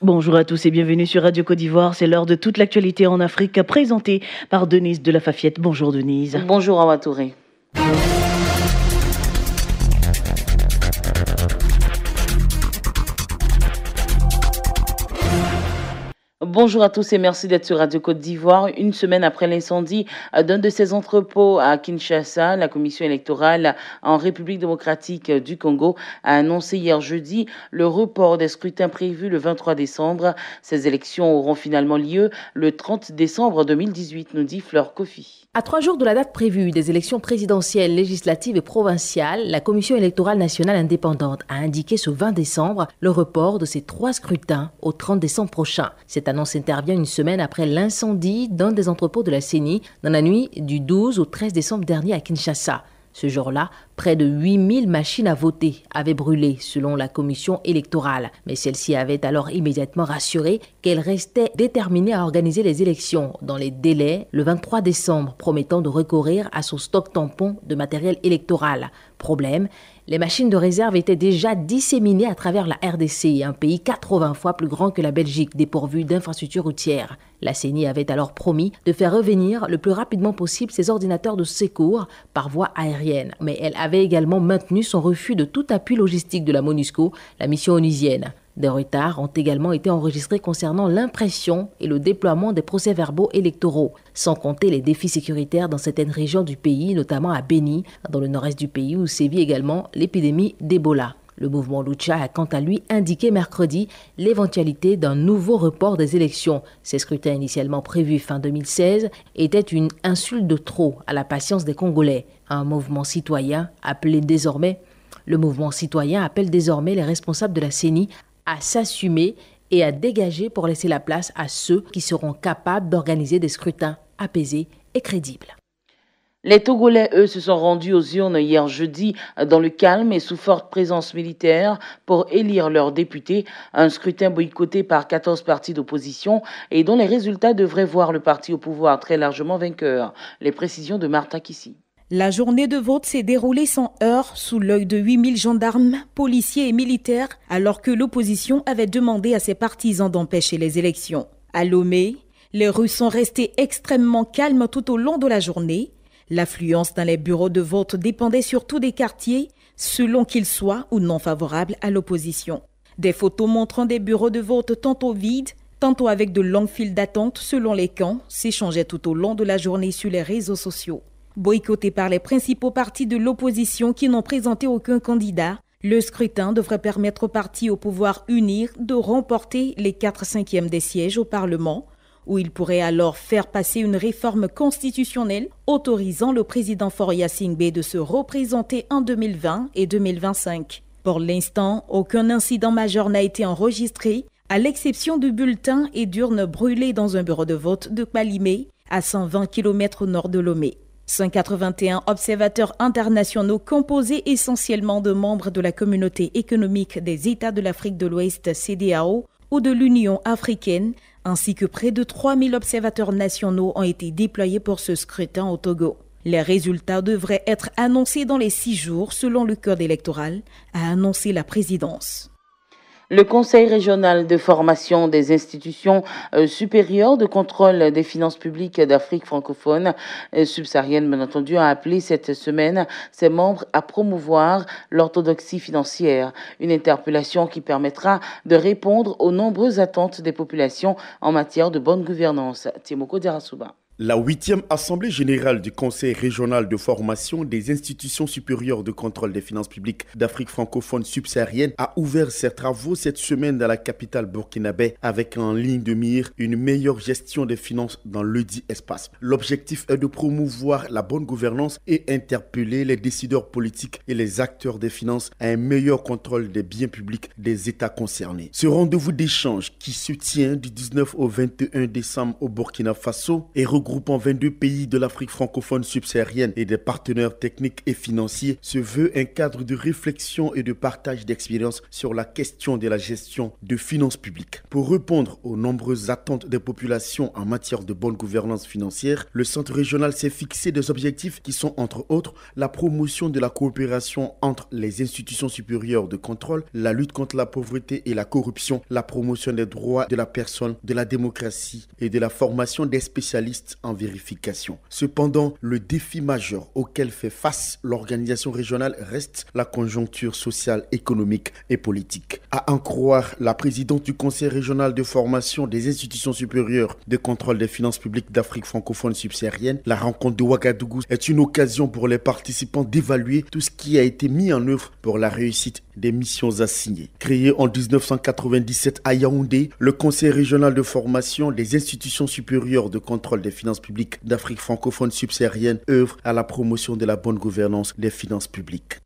Bonjour à tous et bienvenue sur Radio Côte d'Ivoire. C'est l'heure de toute l'actualité en Afrique présentée par Denise de la Fafiette. Bonjour Denise. Bonjour Awa Touré. Bonjour à tous et merci d'être sur Radio Côte d'Ivoire. Une semaine après l'incendie d'un de ses entrepôts à Kinshasa, la commission électorale en République démocratique du Congo a annoncé hier jeudi le report des scrutins prévus le 23 décembre. Ces élections auront finalement lieu le 30 décembre 2018, nous dit Fleur Kofi. À 3 jours de la date prévue des élections présidentielles, législatives et provinciales, la Commission électorale nationale indépendante a indiqué ce 20 décembre le report de ces 3 scrutins au 30 décembre prochain. Cette annonce intervient une semaine après l'incendie d'un des entrepôts de la CENI dans la nuit du 12 au 13 décembre dernier à Kinshasa. Ce jour-là, près de 8000 machines à voter avaient brûlé, selon la commission électorale. Mais celle-ci avait alors immédiatement rassuré qu'elle restait déterminée à organiser les élections dans les délais le 23 décembre, promettant de recourir à son stock tampon de matériel électoral. Problème, les machines de réserve étaient déjà disséminées à travers la RDC, un pays 80 fois plus grand que la Belgique, dépourvu d'infrastructures routières. La CENI avait alors promis de faire revenir le plus rapidement possible ses ordinateurs de secours par voie aérienne. Mais elle avait également maintenu son refus de tout appui logistique de la MONUSCO, la mission onusienne. Des retards ont également été enregistrés concernant l'impression et le déploiement des procès-verbaux électoraux, sans compter les défis sécuritaires dans certaines régions du pays, notamment à Beni, dans le nord-est du pays où sévit également l'épidémie d'Ebola. Le mouvement Lucha a quant à lui indiqué mercredi l'éventualité d'un nouveau report des élections. Ces scrutins initialement prévus fin 2016 étaient une insulte de trop à la patience des Congolais. Le mouvement citoyen appelle désormais les responsables de la CENI à s'assumer et à dégager pour laisser la place à ceux qui seront capables d'organiser des scrutins apaisés et crédibles. Les Togolais, eux, se sont rendus aux urnes hier jeudi dans le calme et sous forte présence militaire pour élire leurs députés. Un scrutin boycotté par 14 partis d'opposition et dont les résultats devraient voir le parti au pouvoir très largement vainqueur. Les précisions de Martha Kissi. La journée de vote s'est déroulée sans heurts sous l'œil de 8000 gendarmes, policiers et militaires, alors que l'opposition avait demandé à ses partisans d'empêcher les élections. À Lomé, les rues sont restées extrêmement calmes tout au long de la journée. L'affluence dans les bureaux de vote dépendait surtout des quartiers, selon qu'ils soient ou non favorables à l'opposition. Des photos montrant des bureaux de vote tantôt vides, tantôt avec de longues files d'attente selon les camps, s'échangeaient tout au long de la journée sur les réseaux sociaux. Boycotté par les principaux partis de l'opposition qui n'ont présenté aucun candidat, le scrutin devrait permettre aux partis au pouvoir unir de remporter les 4/5 des sièges au Parlement, où ils pourraient alors faire passer une réforme constitutionnelle autorisant le président Faure Singbe de se représenter en 2020 et 2025. Pour l'instant, aucun incident majeur n'a été enregistré, à l'exception de bulletins et d'urnes brûlées dans un bureau de vote de Kpalimé, à 120 km au nord de Lomé. 181 observateurs internationaux composés essentiellement de membres de la communauté économique des États de l'Afrique de l'Ouest CEDEAO ou de l'Union africaine, ainsi que près de 3000 observateurs nationaux ont été déployés pour ce scrutin au Togo. Les résultats devraient être annoncés dans les 6 jours selon le code électoral, a annoncé la présidence. Le Conseil régional de formation des institutions supérieures de contrôle des finances publiques d'Afrique francophone subsaharienne, bien entendu, a appelé cette semaine ses membres à promouvoir l'orthodoxie financière, une interpellation qui permettra de répondre aux nombreuses attentes des populations en matière de bonne gouvernance. Timoko Derasuba. La 8e Assemblée générale du Conseil régional de formation des institutions supérieures de contrôle des finances publiques d'Afrique francophone subsaharienne a ouvert ses travaux cette semaine dans la capitale burkinabé avec en ligne de mire une meilleure gestion des finances dans ledit espace. L'objectif est de promouvoir la bonne gouvernance et interpeller les décideurs politiques et les acteurs des finances à un meilleur contrôle des biens publics des États concernés. Ce rendez-vous d'échange qui se tient du 19 au 21 décembre au Burkina Faso est regroupant 22 pays de l'Afrique francophone subsaharienne et des partenaires techniques et financiers se veut un cadre de réflexion et de partage d'expériences sur la question de la gestion de finances publiques. Pour répondre aux nombreuses attentes des populations en matière de bonne gouvernance financière, le Centre régional s'est fixé des objectifs qui sont entre autres la promotion de la coopération entre les institutions supérieures de contrôle, la lutte contre la pauvreté et la corruption, la promotion des droits de la personne, de la démocratie et de la formation des spécialistes en vérification. Cependant, le défi majeur auquel fait face l'organisation régionale reste la conjoncture sociale, économique et politique. À en croire la présidente du Conseil régional de formation des institutions supérieures de contrôle des finances publiques d'Afrique francophone subsaharienne, la rencontre de Ouagadougou est une occasion pour les participants d'évaluer tout ce qui a été mis en œuvre pour la réussite des missions assignées. Créé en 1997 à Yaoundé, le Conseil régional de formation des institutions supérieures de contrôle des finances publiques d'Afrique francophone subsaharienne œuvre à la promotion de la bonne gouvernance des finances publiques.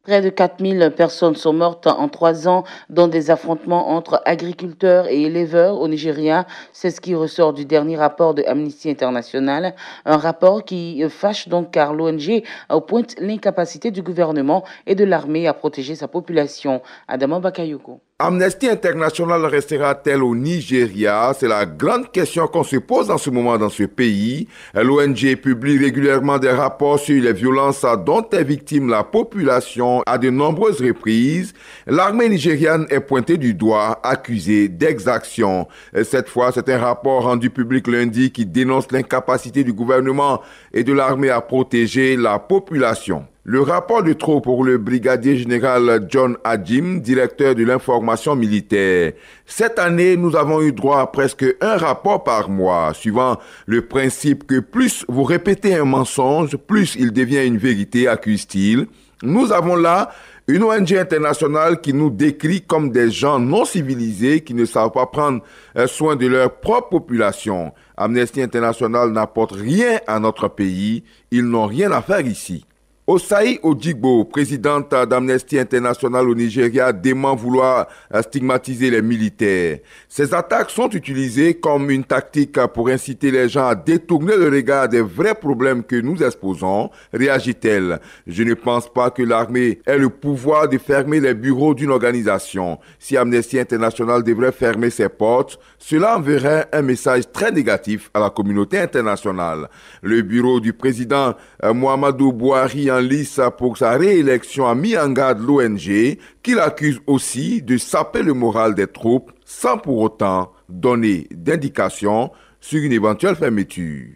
Près de 4000 personnes sont mortes en 3 ans dans des affrontements entre agriculteurs et éleveurs au Nigeria. C'est ce qui ressort du dernier rapport de Amnesty International. Un rapport qui fâche donc car l'ONG pointe l'incapacité du gouvernement et de l'armée à protéger sa population. Adama Bakayoko. Amnesty International restera-t-elle au Nigeria? C'est la grande question qu'on se pose en ce moment dans ce pays. L'ONG publie régulièrement des rapports sur les violences dont est victime la population à de nombreuses reprises. L'armée nigériane est pointée du doigt, accusée d'exaction. Cette fois, c'est un rapport rendu public lundi qui dénonce l'incapacité du gouvernement et de l'armée à protéger la population. Le rapport de trop pour le brigadier général John Adjim, directeur de l'information militaire. Cette année, nous avons eu droit à presque un rapport par mois, suivant le principe que plus vous répétez un mensonge, plus il devient une vérité, accuse-t-il. Nous avons là une ONG internationale qui nous décrit comme des gens non civilisés qui ne savent pas prendre soin de leur propre population. Amnesty International n'apporte rien à notre pays, ils n'ont rien à faire ici. Osayi Odigbo, présidente d'Amnesty International au Nigeria, dément vouloir stigmatiser les militaires. Ces attaques sont utilisées comme une tactique pour inciter les gens à détourner le regard des vrais problèmes que nous exposons, réagit-elle. Je ne pense pas que l'armée ait le pouvoir de fermer les bureaux d'une organisation. Si Amnesty International devrait fermer ses portes, cela enverrait un message très négatif à la communauté internationale. Le bureau du président Muhammadu Buhari en lice pour sa réélection a mis en garde l'ONG, qu'il accuse aussi de saper le moral des troupes sans pour autant donner d'indications sur une éventuelle fermeture.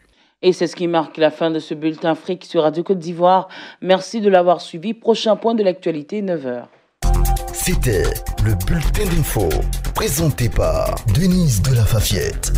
Et c'est ce qui marque la fin de ce bulletin Afrique sur Radio Côte d'Ivoire. Merci de l'avoir suivi. Prochain point de l'actualité, 9h. C'était le bulletin d'info présenté par Denise de la Fafiette.